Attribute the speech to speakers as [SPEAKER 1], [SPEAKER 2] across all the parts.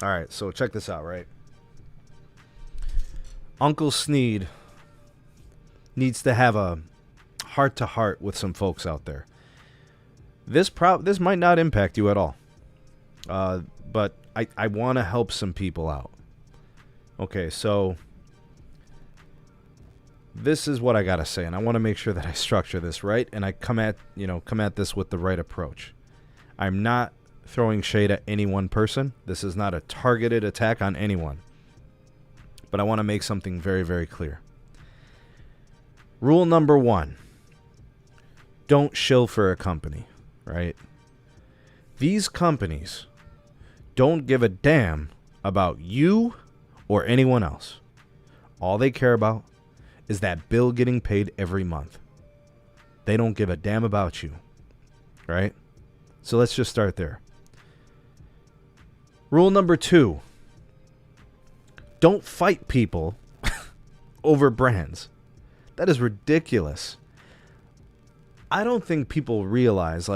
[SPEAKER 1] All right, so check this out, right? Uncle Sneed needs to have a heart-to-heart with some folks out there. This might not impact you at all, but I want to help some people out. Okay, so this is what I gotta say, and I want to make sure that I structure this right, and I come at this with the right approach. I'm not throwing shade at any one person. This is not a targeted attack on anyone. But I want to make something very, very clear. Rule number 1. Don't shill for a company, right? These companies don't give a damn about you or anyone else. All they care about is that bill getting paid every month. They don't give a damn about you, right? So let's just start there. Rule number 2. Don't fight people over brands. That is ridiculous. I don't think people realize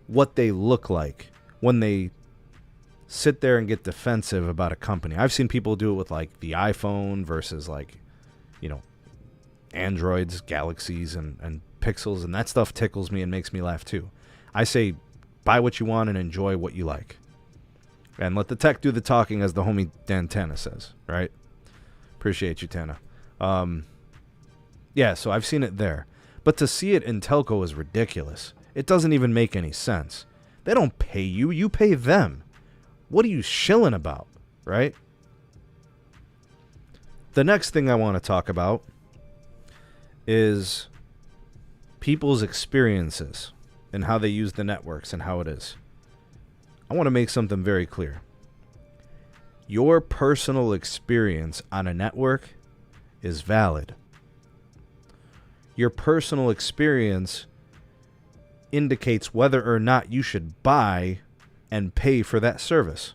[SPEAKER 1] what they look like when they sit there and get defensive about a company. I've seen people do it with the iPhone versus Androids, Galaxies, and Pixels, and that stuff tickles me and makes me laugh too. I say buy what you want and enjoy what you like. And let the tech do the talking, as the homie Dan Tana says, right? Appreciate you, Tana. Yeah, so I've seen it there. But to see it in telco is ridiculous. It doesn't even make any sense. They don't pay you. You pay them. What are you shilling about, right? The next thing I want to talk about is people's experiences and how they use the networks and how it is. I want to make something very clear. Your personal experience on a network is valid. Your personal experience indicates whether or not you should buy and pay for that service.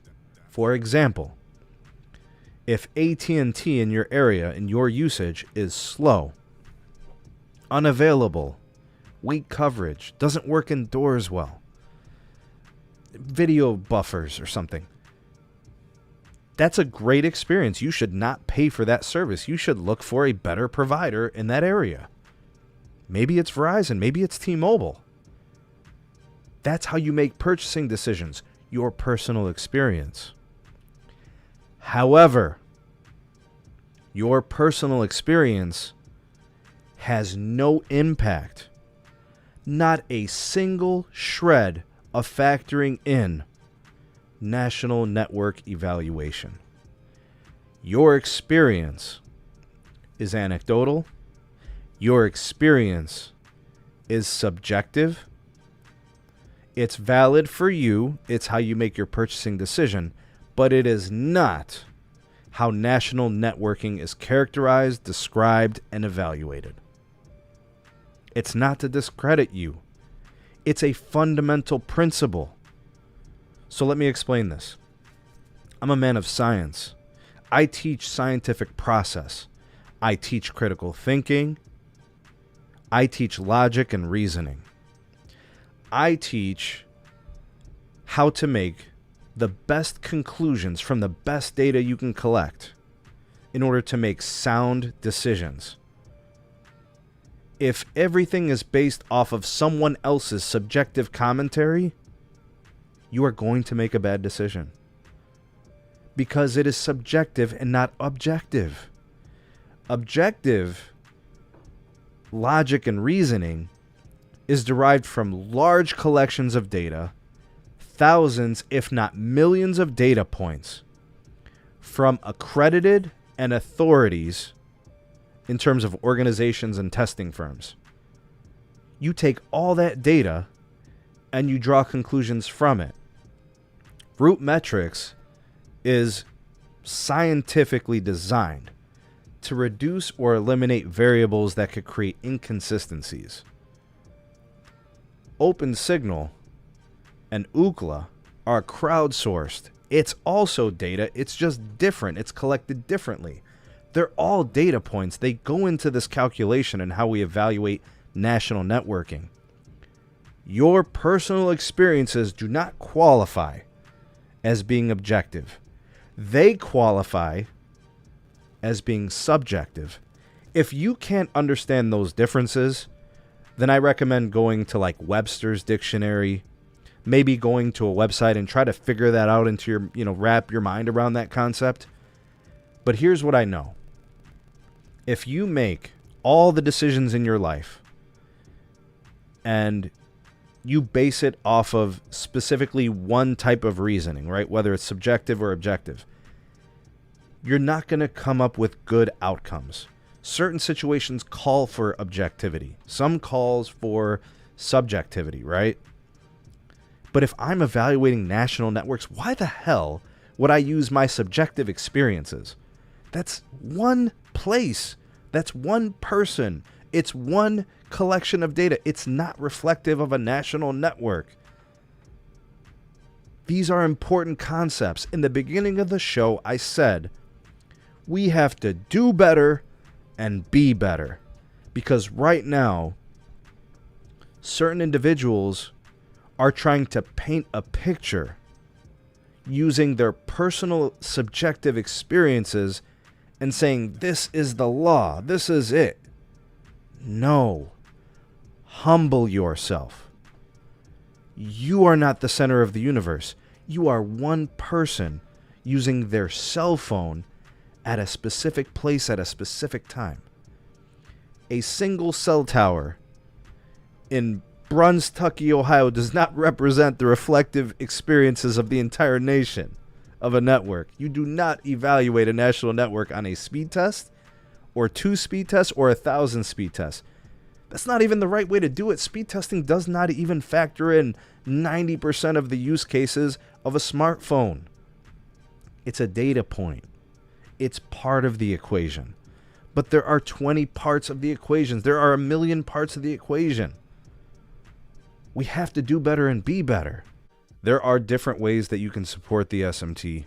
[SPEAKER 1] For example, if AT&T in your area and your usage is slow, unavailable, weak coverage, doesn't work indoors well, video buffers or something, that's a great experience. You should not pay for that service. You should look for a better provider in that area. Maybe it's Verizon. Maybe it's T-Mobile. That's how you make purchasing decisions. Your personal experience. However, your personal experience has no impact, not a single shred of factoring in national network evaluation. Your experience is anecdotal. Your experience is subjective. It's valid for you. It's how you make your purchasing decision, but it is not how national networking is characterized, described, and evaluated. It's not to discredit you. It's a fundamental principle. So let me explain this. I'm a man of science. I teach scientific process. I teach critical thinking. I teach logic and reasoning. I teach how to make the best conclusions from the best data you can collect in order to make sound decisions. If everything is based off of someone else's subjective commentary, you are going to make a bad decision. Because it is subjective and not objective. Objective logic and reasoning is derived from large collections of data, thousands, if not millions of data points from accredited and authorities in terms of organizations and testing firms. You take all that data and you draw conclusions from it. Root metrics is scientifically designed to reduce or eliminate variables that could create inconsistencies. OpenSignal and Ookla are crowdsourced. It's also data, it's just different. It's collected differently. They're all data points. They go into this calculation and how we evaluate national networking. Your personal experiences do not qualify as being objective. They qualify as being subjective. If you can't understand those differences, then I recommend going to like Webster's Dictionary, maybe going to a website and try to figure that out into your, wrap your mind around that concept. But here's what I know. If you make all the decisions in your life and you base it off of specifically one type of reasoning, right? Whether it's subjective or objective, you're not going to come up with good outcomes. Certain situations call for objectivity. Some calls for subjectivity, right? But if I'm evaluating national networks, why the hell would I use my subjective experiences? That's one place. That's one person. It's one collection of data. It's not reflective of a national network. These are important concepts. In the beginning of the show, I said, we have to do better and be better. Because right now, certain individuals are trying to paint a picture using their personal subjective experiences and saying, this is the law, this is it. No. Humble yourself. You are not the center of the universe. You are one person using their cell phone at a specific place at a specific time. A single cell tower in Brunstucky, Ohio does not represent the reflective experiences of the entire nation of a network. You do not evaluate a national network on a speed test or 2 speed tests or 1,000 speed tests. That's not even the right way to do it. Speed testing does not even factor in 90% of the use cases of a smartphone. It's a data point. It's part of the equation. But there are 20 parts of the equations. There are a million parts of the equation. We have to do better and be better. There are different ways that you can support the SMT.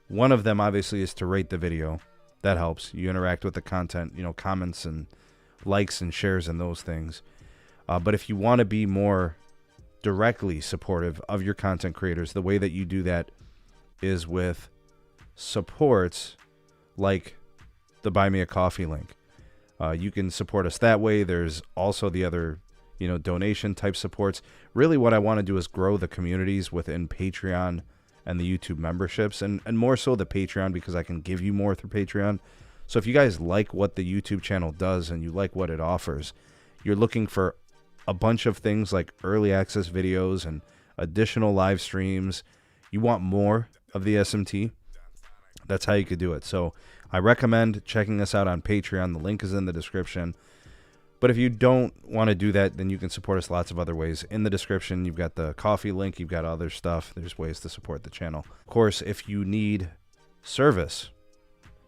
[SPEAKER 1] One of them, obviously, is to rate the video. That helps. You interact with the content, comments and likes and shares and those things. But if you want to be more directly supportive of your content creators, the way that you do that is with supports like the Buy Me a Coffee link. You can support us that way. There's also the other donation type supports. Really what I want to do is grow the communities within Patreon and the YouTube memberships, and more so the Patreon, because I can give you more through Patreon. So if you guys like what the YouTube channel does and you like what it offers, you're looking for a bunch of things like early access videos and additional live streams, you want more of the SMT, that's how you could do it. So I recommend checking us out on Patreon. The link is in the description. But if you don't want to do that, then you can support us lots of other ways. In the description, you've got the coffee link. You've got other stuff. There's ways to support the channel. Of course, if you need service,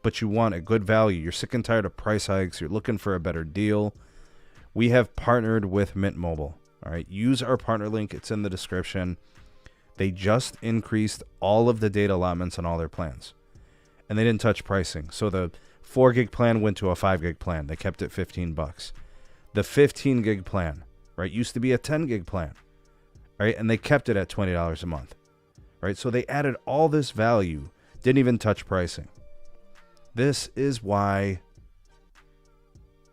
[SPEAKER 1] but you want a good value, you're sick and tired of price hikes, you're looking for a better deal, we have partnered with Mint Mobile. All right, use our partner link. It's in the description. They just increased all of the data allotments on all their plans, and they didn't touch pricing. So the 4 gig plan went to a 5 gig plan. They kept it $15. The 15 gig plan, right, used to be a 10 gig plan, right? And they kept it at $20 a month, right? So they added all this value, didn't even touch pricing. This is why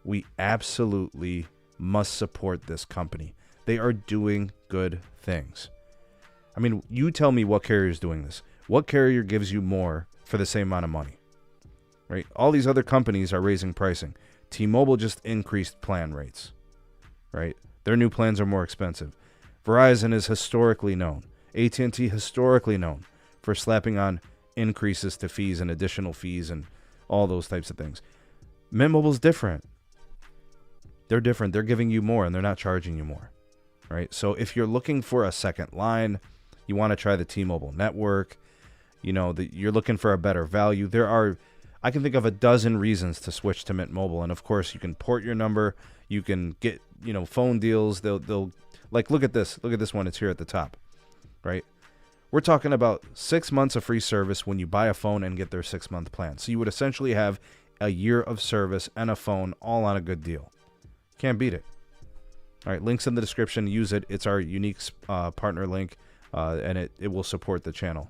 [SPEAKER 1] we absolutely must support this company. They are doing good things. I mean, you tell me what carrier is doing this. What carrier gives you more for the same amount of money, right? All these other companies are raising pricing. T-Mobile just increased plan rates, right? Their new plans are more expensive. Verizon is historically known, AT&T historically known for slapping on increases to fees and additional fees and all those types of things. Mint Mobile's different. They're different. They're giving you more and they're not charging you more, right? So if you're looking for a second line, you want to try the T-Mobile network, you're looking for a better value, I can think of a dozen reasons to switch to Mint Mobile. And of course, you can port your number. You can get, phone deals. They'll like, look at this one. It's here at the top, right? We're talking about 6 months of free service when you buy a phone and get their 6-month plan. So you would essentially have a year of service and a phone all on a good deal. Can't beat it. All right. Links in the description. Use it. It's our unique partner link, and it will support the channel.